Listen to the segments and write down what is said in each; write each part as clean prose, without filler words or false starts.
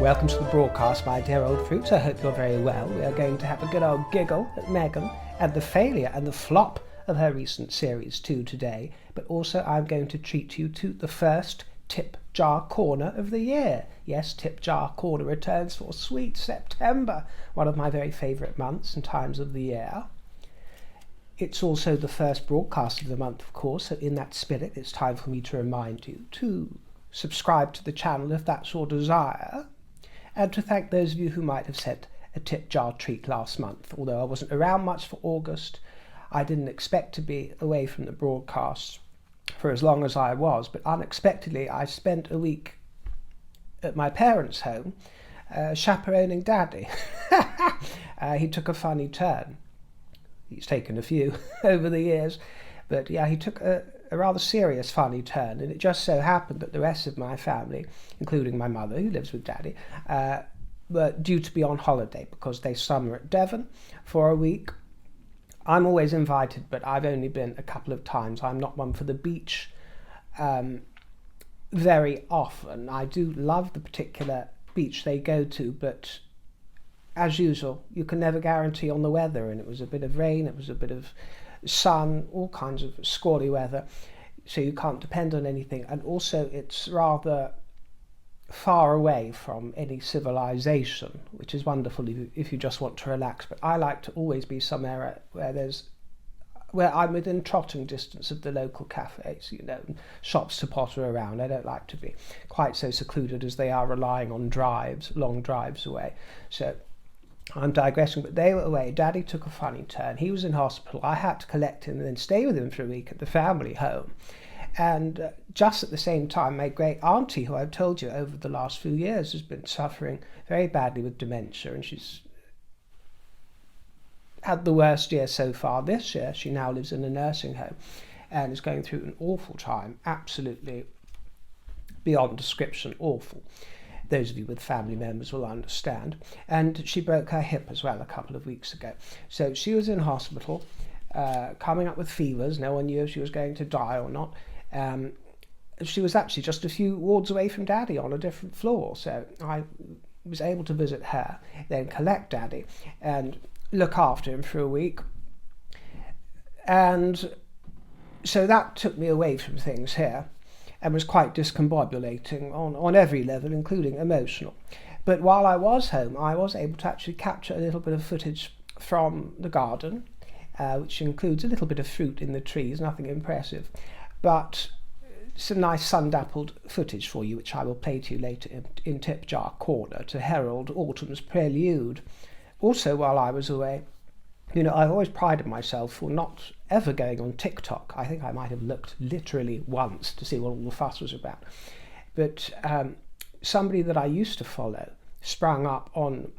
Welcome to the broadcast, my dear old fruits. I hope you're very well. We are going to have a good old giggle at Meghan and the failure and the flop of her recent series 2 today, but also I'm going to treat you to the first Tip Jar Corner of the year. Yes, Tip Jar Corner returns for sweet September, one of my very favourite months and times of the year. It's also the first broadcast of the month, of course, so in that spirit it's time for me to remind you to subscribe to the channel if that's your desire, and to thank those of you who might have sent a tip jar treat last month. Although I wasn't around much for August, I didn't expect to be away from the broadcast for as long as I was, but unexpectedly I spent a week at my parents' home chaperoning Daddy. He took a funny turn. He's taken a few over the years, but yeah, he took a rather serious funny turn, and it just so happened that the rest of my family, including my mother who lives with Daddy, were due to be on holiday because they summer at Devon for a week. I'm always invited, but I've only been a couple of times. I'm not one for the beach very often. I do love the particular beach they go to, but as usual, you can never guarantee on the weather, and it was a bit of rain, it was a bit of sun, all kinds of squally weather, so you can't depend on anything. And also it's rather far away from any civilization, which is wonderful if you just want to relax. But I like to always be somewhere where I'm within trotting distance of the local cafes, and shops to potter around. I don't like to be quite so secluded as they are, relying on long drives away. So I'm digressing, but they were away. Daddy took a funny turn. He was in hospital. I had to collect him and then stay with him for a week at the family home. And just at the same time, my great auntie, who I've told you over the last few years has been suffering very badly with dementia, and she's had the worst year so far this year. She now lives in a nursing home and is going through an awful time, absolutely beyond description awful. Those of you with family members will understand. And she broke her hip as well a couple of weeks ago. So she was in hospital, coming up with fevers. No one knew if she was going to die or not. She was actually just a few wards away from Daddy on a different floor. So I was able to visit her, then collect Daddy and look after him for a week. And so that took me away from things here, and was quite discombobulating on every level, including emotional. But while I was home, I was able to actually capture a little bit of footage from the garden, which includes a little bit of fruit in the trees, nothing impressive, but some nice sun-dappled footage for you, which I will play to you later in Tip Jar Corner to herald autumn's prelude. Also, while I was away, I've always prided myself for not ever going on TikTok. I think I might have looked literally once to see what all the fuss was about. But somebody that I used to follow sprang up on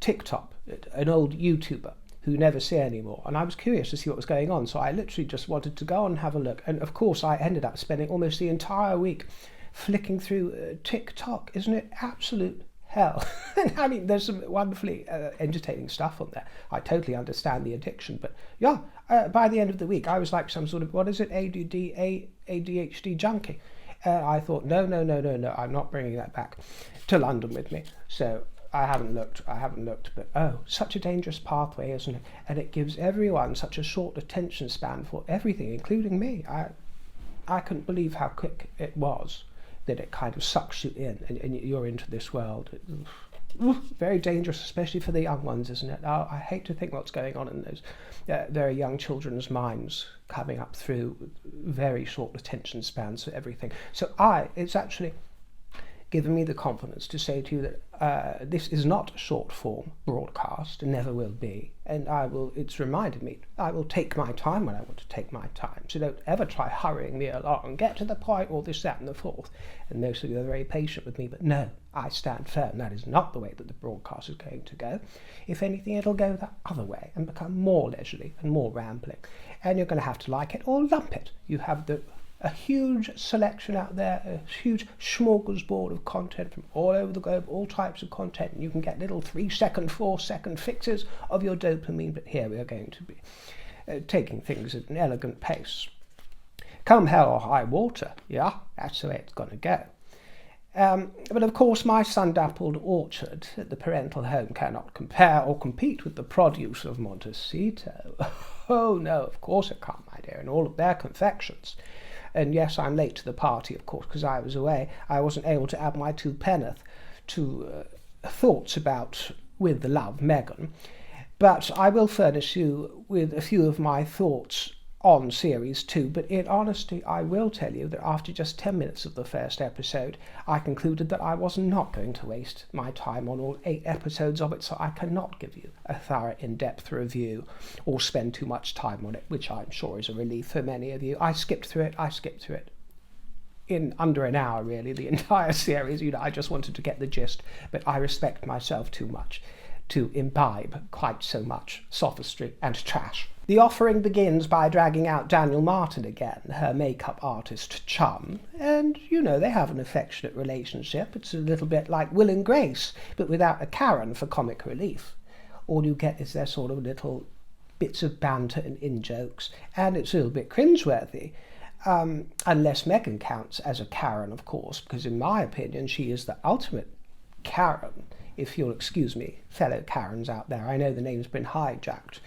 TikTok, an old YouTuber who you never see anymore. And I was curious to see what was going on. So I literally just wanted to go and have a look. And of course, I ended up spending almost the entire week flicking through TikTok. Isn't it absolute hell? I mean, there's some wonderfully entertaining stuff on there. I totally understand the addiction, but yeah, by the end of the week, I was like some sort of, ADHD junkie. I thought, no, I'm not bringing that back to London with me. So I haven't looked, but such a dangerous pathway, isn't it? And it gives everyone such a short attention span for everything, including me. I couldn't believe how quick it was that it kind of sucks you in and you're into this world. Very dangerous, especially for the young ones, isn't it? I hate to think what's going on in those very young children's minds, coming up through very short attention spans for everything. So it's actually given me the confidence to say to you that this is not a short form broadcast and never will be. And it's reminded me, I will take my time when I want to take my time. So don't ever try hurrying me along, get to the point, or this, that, and the fourth. And most of you are very patient with me, but no, I stand firm. That is not the way that the broadcast is going to go. If anything, it'll go the other way and become more leisurely and more rambling. And you're going to have to like it or lump it. You have a huge selection out there, a huge smorgasbord of content from all over the globe, all types of content, and you can get little 3-second, 4-second fixes of your dopamine. But here we are going to be taking things at an elegant pace. Come hell or high water, yeah, that's the way it's going to go. But of course my sun-dappled orchard at the parental home cannot compare or compete with the produce of Montecito. Oh no, of course it can't, my dear, and all of their confections. And yes, I'm late to the party, of course, because I was away. I wasn't able to add my two penneth to thoughts about With the Love, Meghan. But I will furnish you with a few of my thoughts on Series 2, but in honesty I will tell you that after just 10 minutes of the first episode, I concluded that I was not going to waste my time on all 8 episodes of it, so I cannot give you a thorough, in-depth review or spend too much time on it, which I'm sure is a relief for many of you. I skipped through it in under an hour, really, the entire series. I just wanted to get the gist, but I respect myself too much to imbibe quite so much sophistry and trash. The offering begins by dragging out Daniel Martin again, her makeup artist chum, and, they have an affectionate relationship. It's a little bit like Will and Grace, but without a Karen for comic relief. All you get is their sort of little bits of banter and in-jokes, and it's a little bit cringeworthy, unless Meghan counts as a Karen, of course, because in my opinion she is the ultimate Karen. If you'll excuse me, fellow Karens out there, I know the name's been hijacked.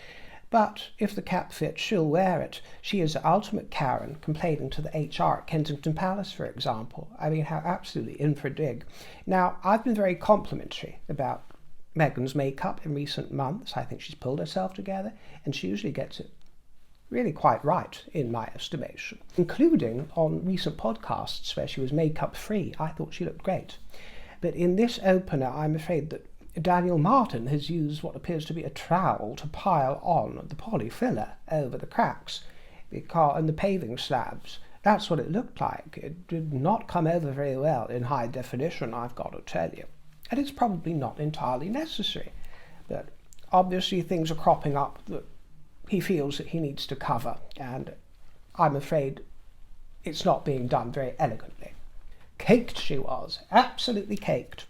But if the cap fits, she'll wear it. She is the ultimate Karen, complaining to the HR at Kensington Palace, for example. I mean, how absolutely infra-dig. Now, I've been very complimentary about Meghan's makeup in recent months. I think she's pulled herself together, and she usually gets it really quite right, in my estimation. Including on recent podcasts where she was makeup-free. I thought she looked great. But in this opener, I'm afraid that Daniel Martin has used what appears to be a trowel to pile on the polyfiller over the cracks and the paving slabs. That's what it looked like. It did not come over very well in high definition, I've got to tell you. And it's probably not entirely necessary. But obviously things are cropping up that he feels that he needs to cover, and I'm afraid it's not being done very elegantly. Caked she was, absolutely caked.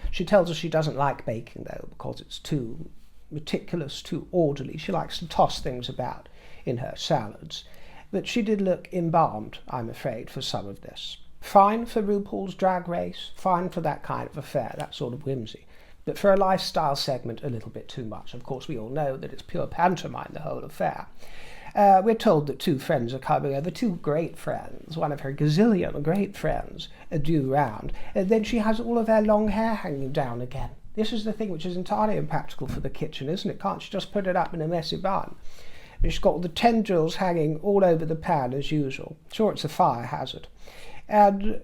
She tells us she doesn't like baking, though, because it's too meticulous, too orderly. She likes to toss things about in her salads. But she did look embalmed, I'm afraid, for some of this. Fine for RuPaul's Drag Race, fine for that kind of affair, that sort of whimsy. But for a lifestyle segment, a little bit too much. Of course, we all know that it's pure pantomime, the whole affair. We're told that 2 friends are coming over, 2 great friends, one of her gazillion great friends, are due round, and then she has all of her long hair hanging down again. This is the thing which is entirely impractical for the kitchen, isn't it? Can't she just put it up in a messy bun? But she's got all the tendrils hanging all over the pan as usual. Sure, it's a fire hazard. And,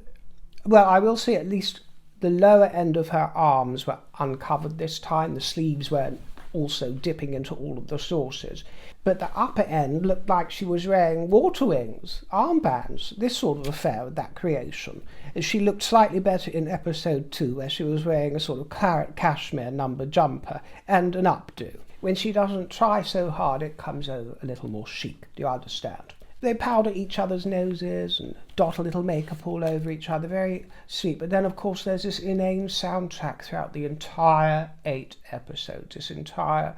well, I will say at least the lower end of her arms were uncovered this time. The sleeves weren't also dipping into all of the sauces. But the upper end looked like she was wearing water wings, armbands, this sort of affair with that creation. She looked slightly better in episode 2, where she was wearing a sort of claret cashmere number jumper and an updo. When she doesn't try so hard, it comes over a little more chic. Do you understand? They powder each other's noses and dot a little makeup all over each other. Very sweet. But then, of course, there's this inane soundtrack throughout the entire 8 episodes. This entire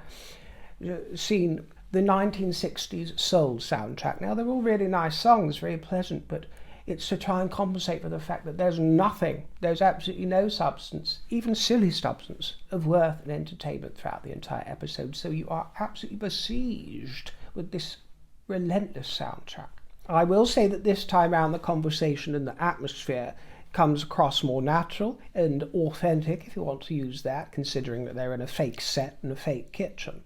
scene, the 1960s soul soundtrack. Now, they're all really nice songs, very pleasant, but it's to try and compensate for the fact that there's absolutely no substance, even silly substance, of worth and entertainment throughout the entire episode. So you are absolutely besieged with this relentless soundtrack. I will say that this time around the conversation and the atmosphere comes across more natural and authentic, if you want to use that, considering that they're in a fake set and a fake kitchen.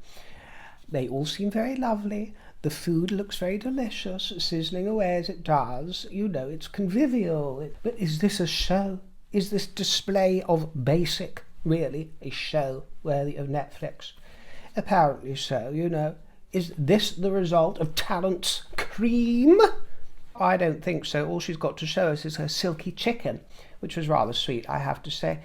They all seem very lovely. The food looks very delicious, sizzling away as it does. It's convivial. But is this a show? Is this display of basic really a show worthy of Netflix? Apparently so, Is this the result of talent's cream? I don't think so. All she's got to show us is her silky chicken, which was rather sweet, I have to say.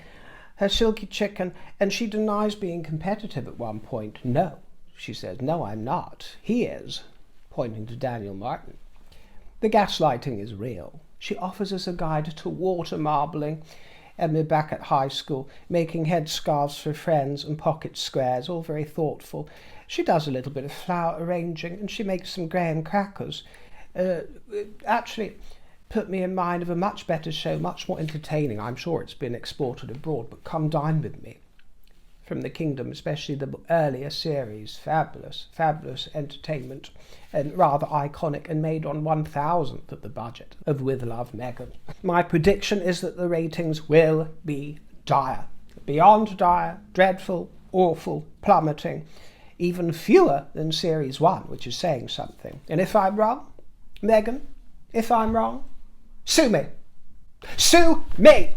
Her silky chicken, and she denies being competitive at one point. No, she says, no, I'm not. He is, pointing to Daniel Martin. The gaslighting is real. She offers us a guide to water marbling, and we're back at high school, making headscarves for friends and pocket squares, all very thoughtful. She does a little bit of flower arranging, and she makes some graham crackers. Actually, put me in mind of a much better show, much more entertaining. I'm sure it's been exported abroad, but Come Dine With Me. From the Kingdom, especially the earlier series. Fabulous, fabulous entertainment, and rather iconic, and made on 1,000th of the budget of With Love, Meghan. My prediction is that the ratings will be dire. Beyond dire, dreadful, awful, plummeting, even fewer than Series 1, which is saying something. And if I'm wrong, Meghan, if I'm wrong, sue me! Sue me!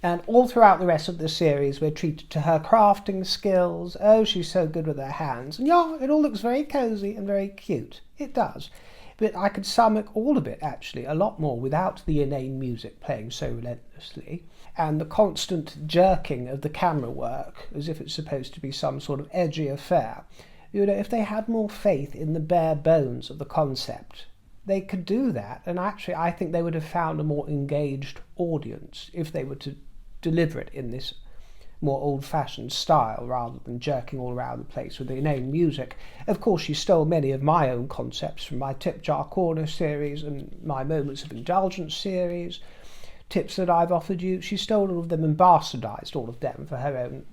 And all throughout the rest of the series, we're treated to her crafting skills. Oh, she's so good with her hands. And yeah, it all looks very cosy and very cute. It does. But I could stomach all of it, actually, a lot more without the inane music playing so relentlessly, and the constant jerking of the camera work, as if it's supposed to be some sort of edgy affair. You know, if they had more faith in the bare bones of the concept, they could do that. And actually, I think they would have found a more engaged audience if they were to deliver it in this more old-fashioned style rather than jerking all around the place with the inane music. Of course, she stole many of my own concepts from my Tip Jar Corner series and my Moments of Indulgence series, tips that I've offered you. She stole all of them and bastardised all of them for her own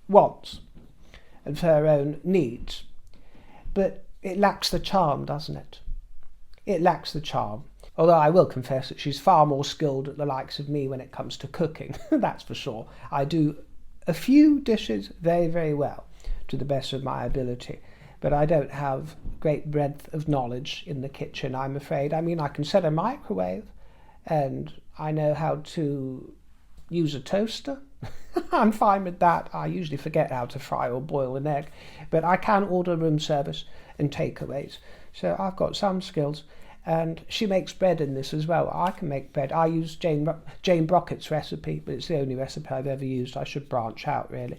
wants and for her own needs. But it lacks the charm, doesn't it? It lacks the charm. Although I will confess that she's far more skilled at the likes of me when it comes to cooking, that's for sure. I do a few dishes very, very well, to the best of my ability, but I don't have great breadth of knowledge in the kitchen, I'm afraid. I mean, I can set a microwave, and I know how to use a toaster. I'm fine with that. I usually forget how to fry or boil an egg, but I can order room service and takeaways, so I've got some skills. And she makes bread in this as well. I can make bread. I use Jane Brockett's recipe, but it's the only recipe I've ever used. I should branch out, really.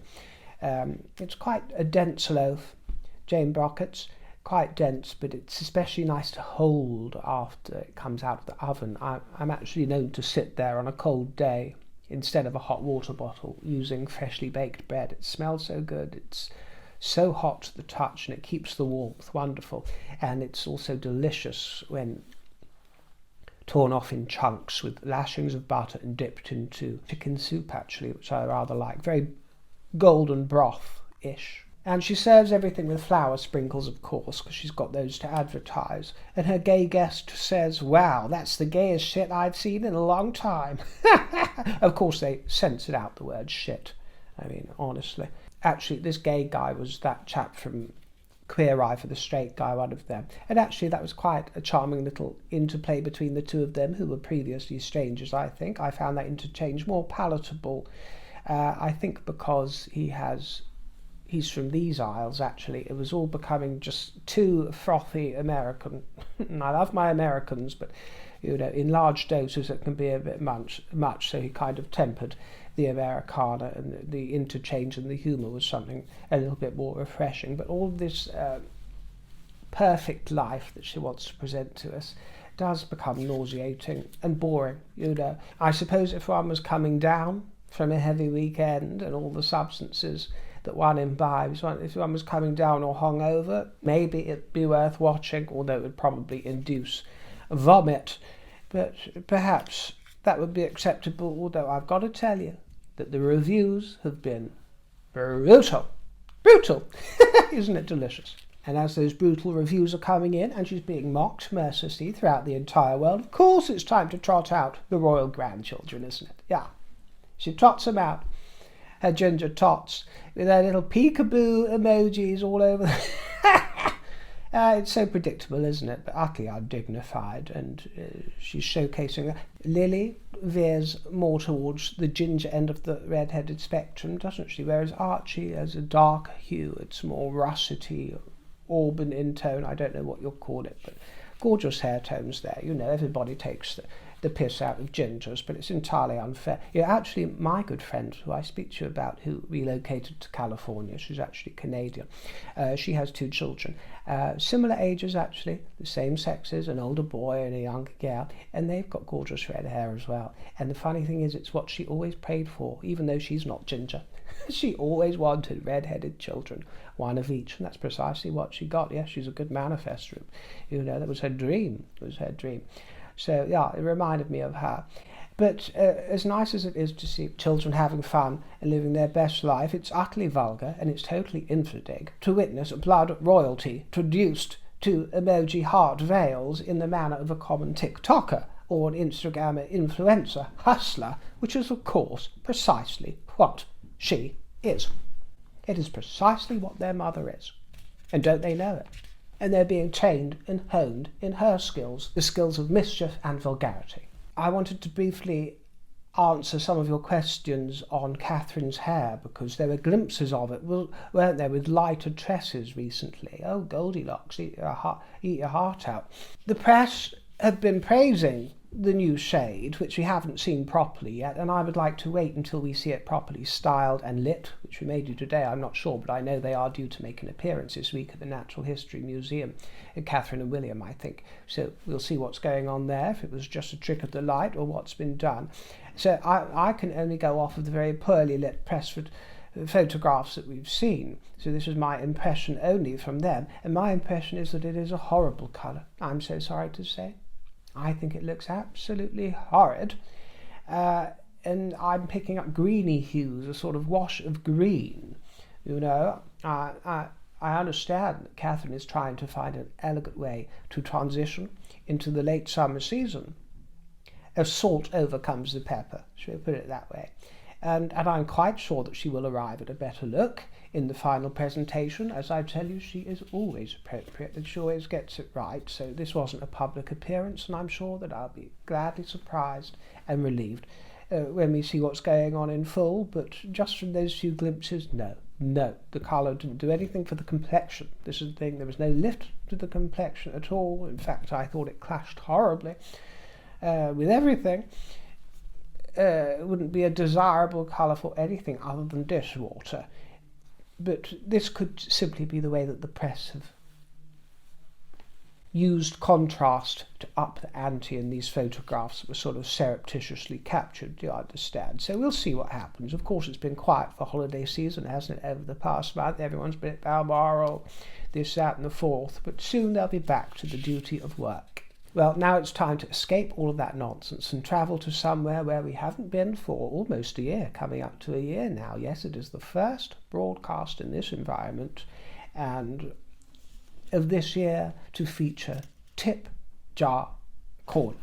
It's quite a dense loaf, Jane Brockett's. Quite dense, but it's especially nice to hold after it comes out of the oven. I'm actually known to sit there on a cold day instead of a hot water bottle using freshly baked bread. It smells so good. It's so hot to the touch, and it keeps the warmth wonderful. And it's also delicious when torn off in chunks with lashings of butter and dipped into chicken soup, actually, which I rather like. Very golden broth-ish. And she serves everything with flour sprinkles, of course, because she's got those to advertise. And her gay guest says, "Wow, that's the gayest shit I've seen in a long time." Of course, they censored out the word shit. I mean, honestly. Actually, this gay guy was that chap from Queer Eye for the Straight Guy, one of them. And actually, that was quite a charming little interplay between the two of them, who were previously strangers, I think. I found that interchange more palatable, I think, because he's from these isles, actually. It was all becoming just too frothy American. And I love my Americans, but, you know, in large doses it can be a bit much, so he kind of tempered the Americana, and the interchange and the humour was something a little bit more refreshing. But all this perfect life that she wants to present to us does become nauseating and boring, you know. I suppose if one was coming down from a heavy weekend and all the substances that one imbibes, if one was coming down or hungover, maybe it'd be worth watching, although it would probably induce vomit. But perhaps that would be acceptable, although I've got to tell you that the reviews have been brutal. Brutal! Isn't it delicious? And as those brutal reviews are coming in, and she's being mocked mercilessly throughout the entire world, of course it's time to trot out the royal grandchildren, isn't it? Yeah. She trots them out, her ginger tots, with their little peekaboo emojis all over. It's so predictable, isn't it? But utterly undignified, and she's showcasing that. Lily veers more towards the ginger end of the red-headed spectrum, doesn't she? Whereas Archie has a darker hue. It's more russety, auburn in tone. I don't know what you'll call it, but gorgeous hair tones there. You know, everybody takes the piss out of gingers, but it's entirely unfair. Yeah, actually, my good friend, who I speak to you about, who relocated to California, she's actually Canadian. She has 2 children, similar ages actually, the same sexes, an older boy and a younger girl, and they've got gorgeous red hair as well. And the funny thing is, it's what she always prayed for, even though she's not ginger. She always wanted red-headed children, one of each, and that's precisely what she got. Yes, she's a good manifester. You know, that was her dream. It was her dream. So yeah, it reminded me of her. But as nice as it is to see children having fun and living their best life, it's utterly vulgar and it's totally infideg to witness blood royalty traduced to emoji heart veils in the manner of a common TikToker or an Instagram influencer hustler, which is of course precisely what she is. It is precisely what their mother is. And don't they know it? And they're being trained and honed in her skills, the skills of mischief and vulgarity. I wanted to briefly answer some of your questions on Catherine's hair, because there were glimpses of it, weren't there, with lighter tresses recently. Oh, Goldilocks, eat your heart out. The press have been praising the new shade, which we haven't seen properly yet, and I would like to wait until we see it properly styled and lit, which we may do today, I'm not sure, but I know they are due to make an appearance this week at the Natural History Museum, Catherine and William, I think. So we'll see what's going on there, if it was just a trick of the light or what's been done. So I can only go off of the very poorly lit press photographs that we've seen. So this is my impression only from them, and my impression is that it is a horrible colour, I'm so sorry to say. I think it looks absolutely horrid, and I'm picking up greeny hues, a sort of wash of green. You know, I understand that Catherine is trying to find an elegant way to transition into the late summer season. As salt overcomes the pepper, shall we put it that way? And I'm quite sure that she will arrive at a better look in the final presentation. As I tell you, she is always appropriate and she always gets it right. So this wasn't a public appearance, and I'm sure that I'll be gladly surprised and relieved when we see what's going on in full. But just from those few glimpses, no, the colour didn't do anything for the complexion. This is the thing, there was no lift to the complexion at all. In fact, I thought it clashed horribly with everything. It wouldn't be a desirable colour for anything other than dishwater. But this could simply be the way that the press have used contrast to up the ante in these photographs that were sort of surreptitiously captured, do you understand? So we'll see what happens. Of course, it's been quiet for holiday season, hasn't it, over the past month? Everyone's been at Balmoral, this, that and the fourth, but soon they'll be back to the duty of work. Well, now it's time to escape all of that nonsense and travel to somewhere where we haven't been for almost a year, coming up to a year now. Yes, it is the first broadcast in this environment, and of this year to feature Tip Jar Corner.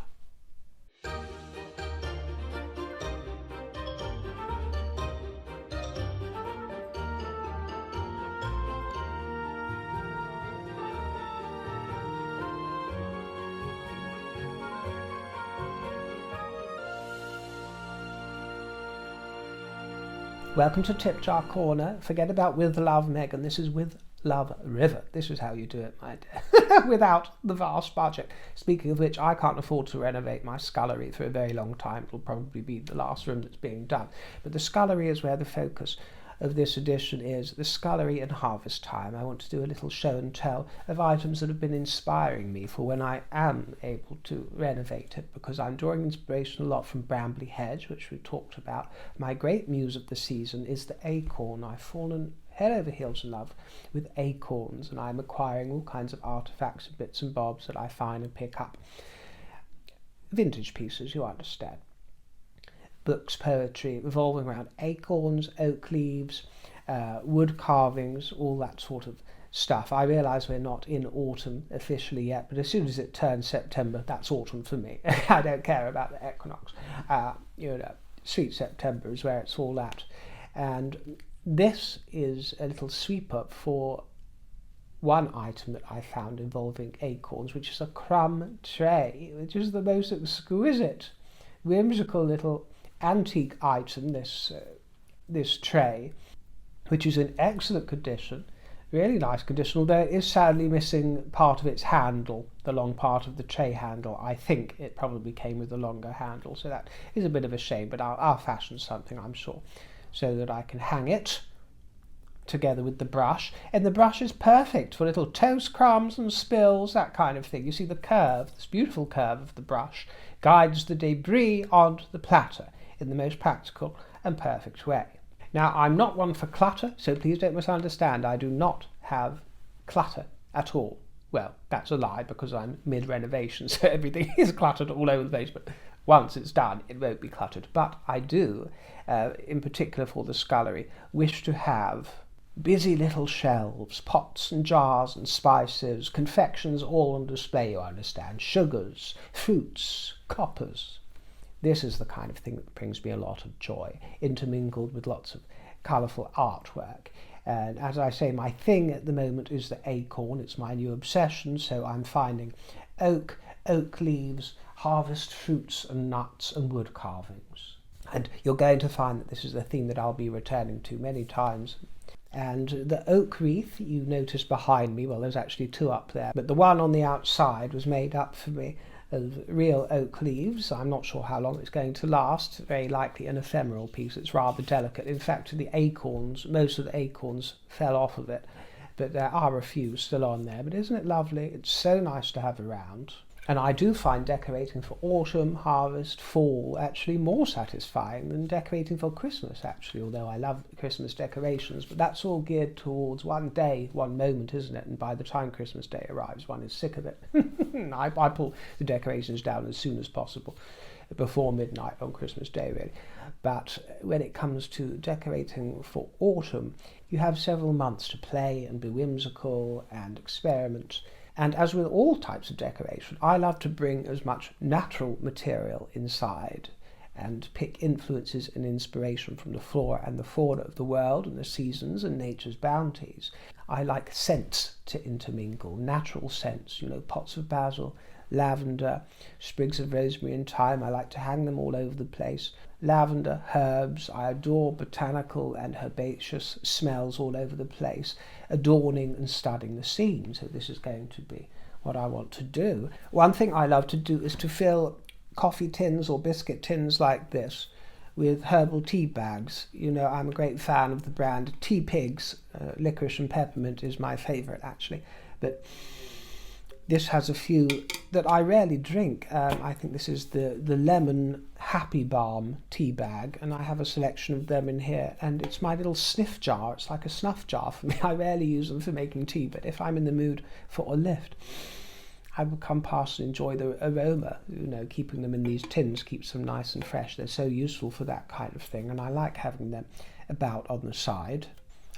Welcome to Tip Jar Corner. Forget about With Love, Meghan. This is With Love River. This is how you do it, my dear. Without the vast budget. Speaking of which, I can't afford to renovate my scullery for a very long time. It'll probably be the last room that's being done. But the scullery is where the focus of this edition is. The scullery and harvest time. I want to do a little show and tell of items that have been inspiring me for when I am able to renovate it, because I'm drawing inspiration a lot from Brambley Hedge, which we talked about. My great muse of the season is the acorn. I've fallen head over heels in love with acorns, and I'm acquiring all kinds of artifacts and bits and bobs that I find and pick up. Vintage pieces, you understand. Books, poetry, revolving around acorns, oak leaves, wood carvings, all that sort of stuff. I realise we're not in autumn officially yet, but as soon as it turns September, that's autumn for me. I don't care about the equinox. Sweet September is where it's all at. And this is a little sweep up for one item that I found involving acorns, which is a crumb tray, which is the most exquisite, whimsical little antique item, this tray, which is in excellent condition, really nice condition, although it is sadly missing part of its handle, the long part of the tray handle. I think it probably came with a longer handle, so that is a bit of a shame, but I'll fashion something, I'm sure, so that I can hang it together with the brush. And the brush is perfect for little toast crumbs and spills, that kind of thing. You see the curve, this beautiful curve of the brush, guides the debris onto the platter in the most practical and perfect way. Now, I'm not one for clutter, so please don't misunderstand. I do not have clutter at all Well, that's a lie because I'm mid-renovation, so everything is cluttered all over the place. But once it's done, it won't be cluttered. But I do, in particular for the scullery, wish to have busy little shelves, pots and jars and spices, confections all on display, you understand, sugars, fruits, coppers. This is the kind of thing that brings me a lot of joy, intermingled with lots of colourful artwork. And as I say, my thing at the moment is the acorn. It's my new obsession, so I'm finding oak leaves, harvest fruits and nuts and wood carvings. And you're going to find that this is a theme that I'll be returning to many times. And the oak wreath you notice behind me, well, there's actually two up there, but the one on the outside was made up for me of real oak leaves. I'm not sure how long it's going to last, very likely an ephemeral piece. It's rather delicate. In fact, the acorns, most of the acorns fell off of it, but there are a few still on there. But isn't it lovely? It's so nice to have around. And I do find decorating for autumn, harvest, fall actually more satisfying than decorating for Christmas, actually, although I love Christmas decorations. But that's all geared towards one day, one moment, isn't it? And by the time Christmas Day arrives, one is sick of it. I pull the decorations down as soon as possible, before midnight on Christmas Day, really. But when it comes to decorating for autumn, you have several months to play and be whimsical and experiment. And as with all types of decoration, I love to bring as much natural material inside and pick influences and inspiration from the flora and the fauna of the world and the seasons and nature's bounties. I like scents to intermingle, natural scents, pots of basil, lavender, sprigs of rosemary and thyme. I like to hang them all over the place. Lavender, herbs, I adore botanical and herbaceous smells all over the place, adorning and studying the scene. So this is going to be what I want to do. One thing I love to do is to fill coffee tins or biscuit tins like this with herbal tea bags. I'm a great fan of the brand Tea Pigs. Licorice and peppermint is my favourite, actually. But this has a few that I rarely drink. I think this is the lemon Happy Balm tea bag, and I have a selection of them in here. And it's my little sniff jar. It's like a snuff jar for me. I rarely use them for making tea, but if I'm in the mood for a lift, I will come past and enjoy the aroma. Keeping them in these tins keeps them nice and fresh. They're so useful for that kind of thing, and I like having them about on the side.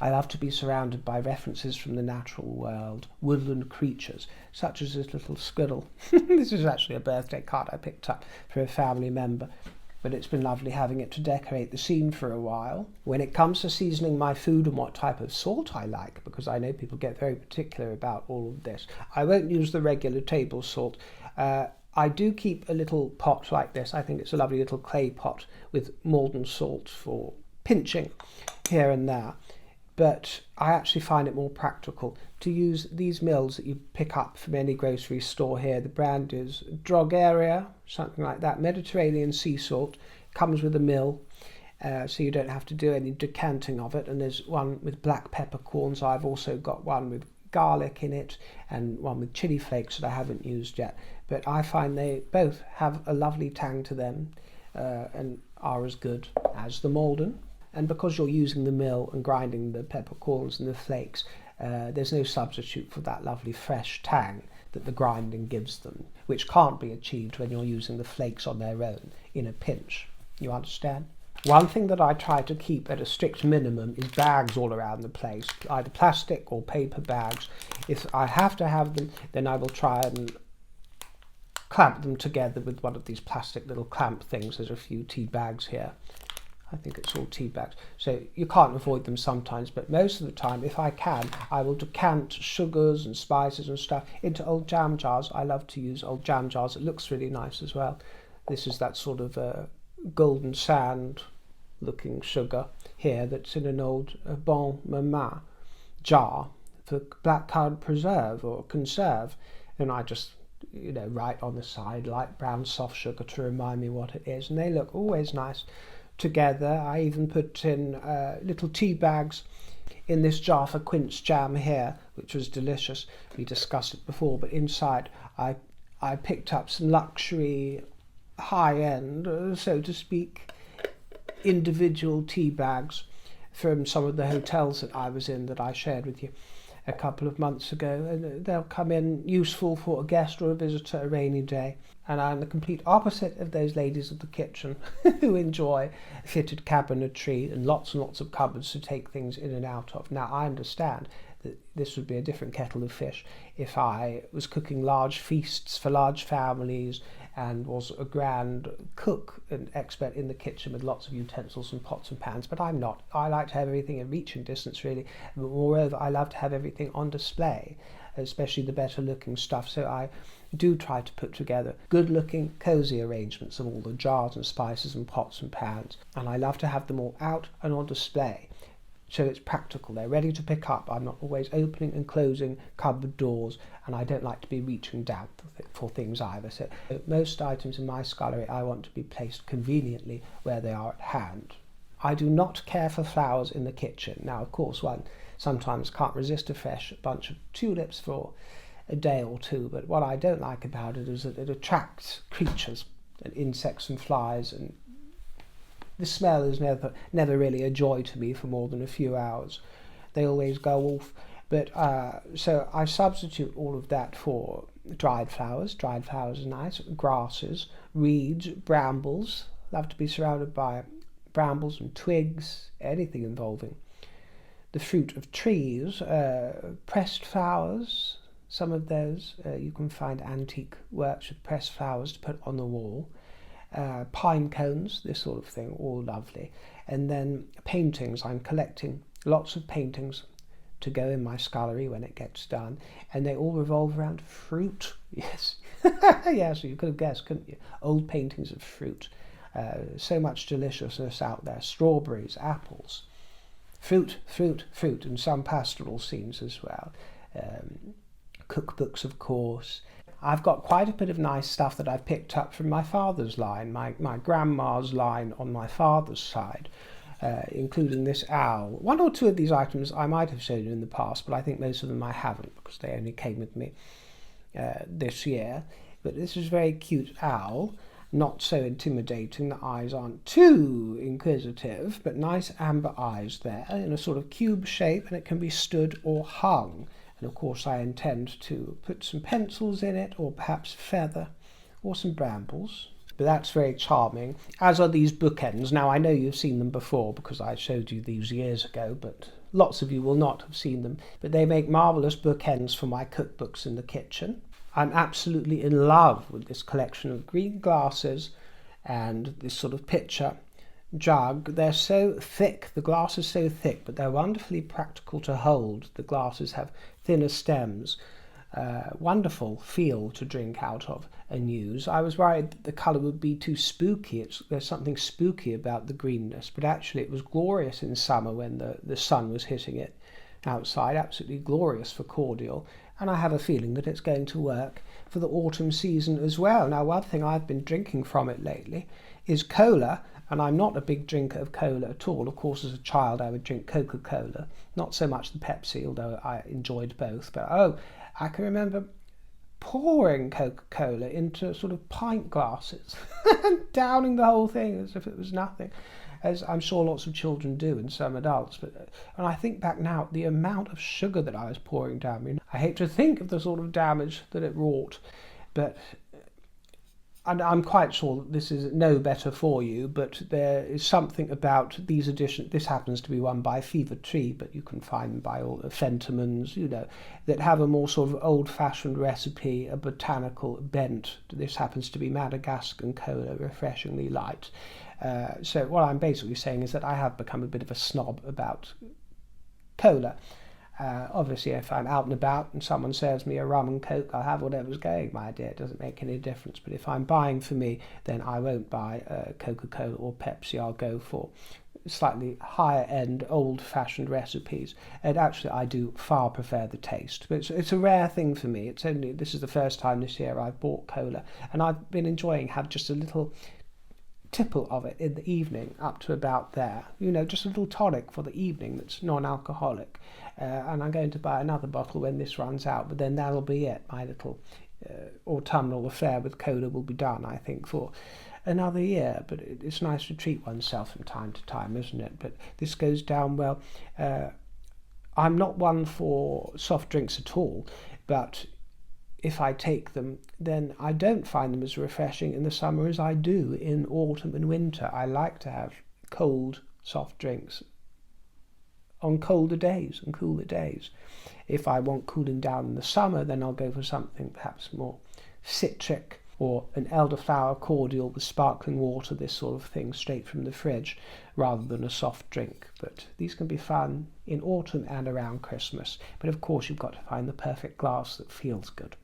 I love to be surrounded by references from the natural world, woodland creatures, such as this little squirrel. This is actually a birthday card I picked up for a family member, but it's been lovely having it to decorate the scene for a while. When it comes to seasoning my food and what type of salt I like, because I know people get very particular about all of this, I won't use the regular table salt. I do keep a little pot like this. I think it's a lovely little clay pot with Maldon salt for pinching here and there. But I actually find it more practical to use these mills that you pick up from any grocery store here. The brand is Drogeria, something like that. Mediterranean sea salt. Comes with a mill, so you don't have to do any decanting of it. And there's one with black peppercorns. I've also got one with garlic in it and one with chili flakes that I haven't used yet. But I find they both have a lovely tang to them and are as good as the Maldon. And because you're using the mill and grinding the peppercorns and the flakes, there's no substitute for that lovely fresh tang that the grinding gives them, which can't be achieved when you're using the flakes on their own in a pinch. You understand? One thing that I try to keep at a strict minimum is bags all around the place, either plastic or paper bags. If I have to have them, then I will try and clamp them together with one of these plastic little clamp things. There's a few tea bags here. I think it's all tea bags. So you can't avoid them sometimes, but most of the time, if I can, I will decant sugars and spices and stuff into old jam jars. I love to use old jam jars. It looks really nice as well. This is that sort of golden sand looking sugar here that's in an old bon maman jar for blackcurrant preserve or conserve. And I just, write on the side light brown soft sugar to remind me what it is. And they look always nice together. I even put in little tea bags in this jar for quince jam here, which was delicious. We discussed it before, but inside I picked up some luxury, high-end, so to speak, individual tea bags from some of the hotels that I was in that I shared with you. a couple of months ago, and they'll come in useful for a guest or a visitor a rainy day. And I'm the complete opposite of those ladies of the kitchen who enjoy fitted cabinetry and lots of cupboards to take things in and out of. Now, I understand that this would be a different kettle of fish if I was cooking large feasts for large families and was a grand cook and expert in the kitchen with lots of utensils and pots and pans, but I'm not. I like to have everything in reaching distance, really. But moreover, I love to have everything on display, especially the better looking stuff. So I do try to put together good looking, cosy arrangements of all the jars and spices and pots and pans. And I love to have them all out and on display, so it's practical. They're ready to pick up. I'm not always opening and closing cupboard doors, and I don't like to be reaching down for things either. So most items in my scullery I want to be placed conveniently where they are at hand. I do not care for flowers in the kitchen. Now, of course, one sometimes can't resist a fresh bunch of tulips for a day or two, but what I don't like about it is that it attracts creatures and insects and flies, and the smell is never really a joy to me for more than a few hours. They always go off. But so I substitute all of that for dried flowers. Dried flowers are nice. Grasses, reeds, brambles. Love to be surrounded by brambles and twigs, anything involving the fruit of trees. Pressed flowers, some of those. You can find antique works with pressed flowers to put on the wall. Pine cones, this sort of thing, all lovely. And then paintings. I'm collecting lots of paintings to go in my scullery when it gets done, and they all revolve around fruit. Yes. Yes, you could have guessed, couldn't you? Old paintings of fruit. So much deliciousness out there. Strawberries, apples, fruit, and some pastoral scenes as well. Cookbooks, of course. I've got quite a bit of nice stuff that I've picked up from my father's line, my grandma's line on my father's side, including this owl. One or two of these items I might have shown you in the past, but I think most of them I haven't, because they only came with me this year. But this is a very cute owl, not so intimidating. The eyes aren't too inquisitive, but nice amber eyes there in a sort of cube shape, and it can be stood or hung. And of course I intend to put some pencils in it, or perhaps feather, or some brambles. But that's very charming, as are these bookends. Now, I know you've seen them before because I showed you these years ago, but lots of you will not have seen them. But they make marvellous bookends for my cookbooks in the kitchen. I'm absolutely in love with this collection of green glasses and this sort of pitcher jug. They're so thick, the glass is so thick, but they're wonderfully practical to hold. The glasses have thinner stems, wonderful feel to drink out of and use. I was worried that the colour would be too spooky. There's something spooky about the greenness, but actually it was glorious in summer when the sun was hitting it outside, absolutely glorious for cordial, and I have a feeling that it's going to work for the autumn season as well. Now, one thing I've been drinking from it lately is cola, and I'm not a big drinker of cola at all. Of course, as a child I would drink Coca-Cola, not so much the Pepsi, although I enjoyed both. But I can remember pouring Coca-Cola into sort of pint glasses and downing the whole thing as if it was nothing, as I'm sure lots of children do and some adults. But and I think back now, the amount of sugar that I was pouring down me, I hate to think of the sort of damage that it wrought, but and I'm quite sure that this is no better for you, but there is something about these editions. This happens to be one by Fever Tree, but you can find them by all the Fentimans, that have a more sort of old-fashioned recipe, a botanical bent. This happens to be Madagascan cola, refreshingly light. So what I'm basically saying is that I have become a bit of a snob about cola. Obviously, if I'm out and about and someone serves me a rum and coke, I'll have whatever's going, my dear. It doesn't make any difference. But if I'm buying for me, then I won't buy Coca-Cola or Pepsi. I'll go for slightly higher-end, old-fashioned recipes. And actually, I do far prefer the taste. But it's a rare thing for me. This is the first time this year I've bought cola, and I've been enjoying have just a little tipple of it in the evening up to about there, just a little tonic for the evening that's non-alcoholic, and I'm going to buy another bottle when this runs out, but then that'll be it. My little autumnal affair with cola will be done, I think, for another year. But it's nice to treat oneself from time to time, isn't it? But this goes down well I'm not one for soft drinks at all, but if I take them, then I don't find them as refreshing in the summer as I do in autumn and winter. I like to have cold soft drinks on colder days and cooler days. If I want cooling down in the summer, then I'll go for something perhaps more citric, or an elderflower cordial with sparkling water, this sort of thing, straight from the fridge, rather than a soft drink. But these can be fun in autumn and around Christmas. But of course you've got to find the perfect glass that feels good.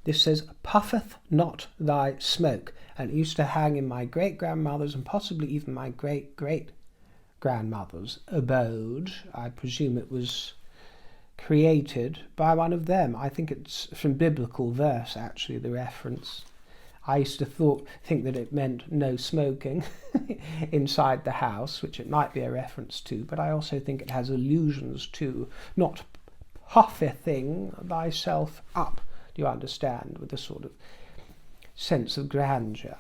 This says, puffeth not thy smoke, and it used to hang in my great-grandmother's and possibly even my great-great-grandmother's abode. I presume it was created by one of them. I think it's from biblical verse, actually, the reference. I used to think that it meant no smoking inside the house, which it might be a reference to, but I also think it has allusions to not puffething thyself up, do you understand, with a sort of sense of grandeur.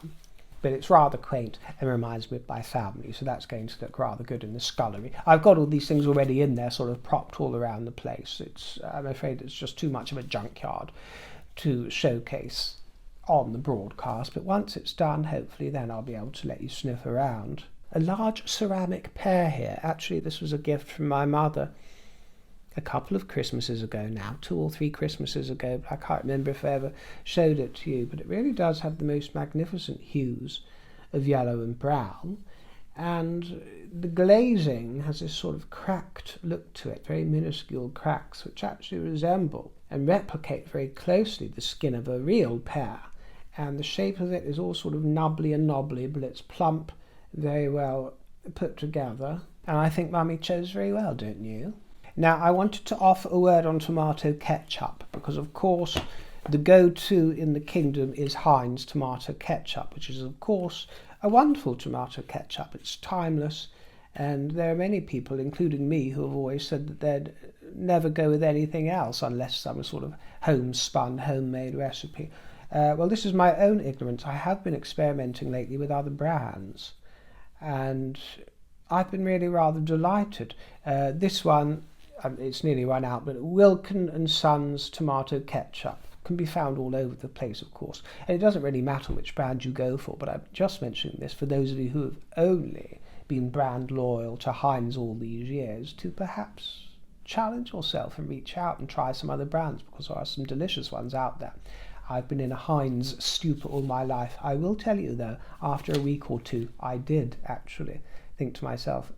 But it's rather quaint and reminds me of my family, so that's going to look rather good in the scullery. I've got all these things already in there, sort of propped all around the place. I'm afraid it's just too much of a junkyard to showcase on the broadcast, but once it's done, hopefully then I'll be able to let you sniff around. A large ceramic pear here. Actually, this was a gift from my mother a couple of Christmases ago now, 2 or 3 Christmases ago, but I can't remember if I ever showed it to you, but it really does have the most magnificent hues of yellow and brown, and the glazing has this sort of cracked look to it, very minuscule cracks, which actually resemble and replicate very closely the skin of a real pear. And the shape of it is all sort of nubbly and knobbly, but it's plump, very well put together. And I think Mummy chose very well, don't you? Now, I wanted to offer a word on tomato ketchup, because of course the go-to in the kingdom is Heinz tomato ketchup, which is of course a wonderful tomato ketchup. It's timeless, and there are many people, including me, who have always said that they'd never go with anything else unless some sort of homespun, homemade recipe. Well, this is my own ignorance. I have been experimenting lately with other brands, and I've been really rather delighted. This one, it's nearly run out, but Wilkin and Sons tomato ketchup can be found all over the place, of course. And it doesn't really matter which brand you go for, but I'm just mentioning this for those of you who have only been brand loyal to Heinz all these years, to perhaps challenge yourself and reach out and try some other brands, because there are some delicious ones out there. I've been in a Heinz stupor all my life. I will tell you, though, after a week or two, I did actually think to myself,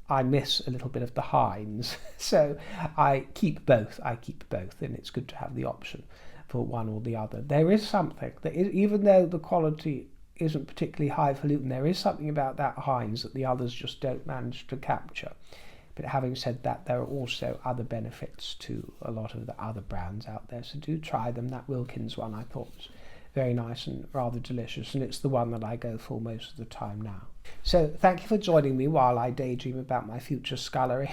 I miss a little bit of the Heinz. So I keep both, and it's good to have the option for one or the other. There is something, even though the quality isn't particularly highfalutin, there is something about that Heinz that the others just don't manage to capture. But having said that, there are also other benefits to a lot of the other brands out there, so do try them. That Wilkins one I thought was very nice and rather delicious, and it's the one that I go for most of the time now. So thank you for joining me while I daydream about my future scullery.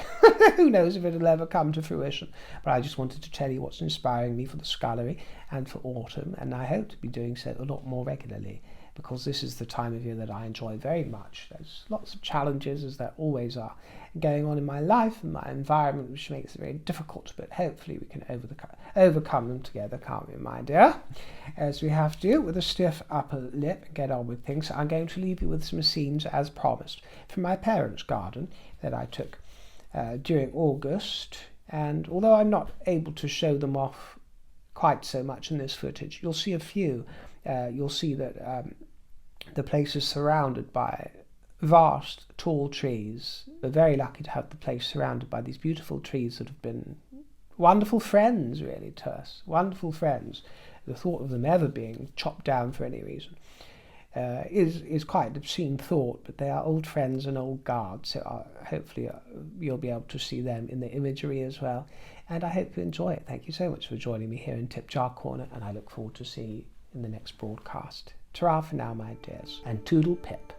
Who knows if it'll ever come to fruition, but I just wanted to tell you what's inspiring me for the scullery and for autumn, and I hope to be doing so a lot more regularly, because this is the time of year that I enjoy very much. There's lots of challenges, as there always are, going on in my life and my environment, which makes it very difficult, but hopefully we can overcome them together, can't we, my dear? As we have to, with a stiff upper lip, and get on with things. So I'm going to leave you with some scenes, as promised, from my parents' garden that I took during August, and although I'm not able to show them off quite so much in this footage, you'll see a few. You'll see that the place is surrounded by vast, tall trees. We're very lucky to have the place surrounded by these beautiful trees that have been wonderful friends, really, to us. Wonderful friends. The thought of them ever being chopped down for any reason is quite an obscene thought, but they are old friends and old guards, so hopefully you'll be able to see them in the imagery as well. And I hope you enjoy it. Thank you so much for joining me here in Tip Jar Corner, and I look forward to seeing you in the next broadcast. Ta-ra for now, my dears, and toodle pip.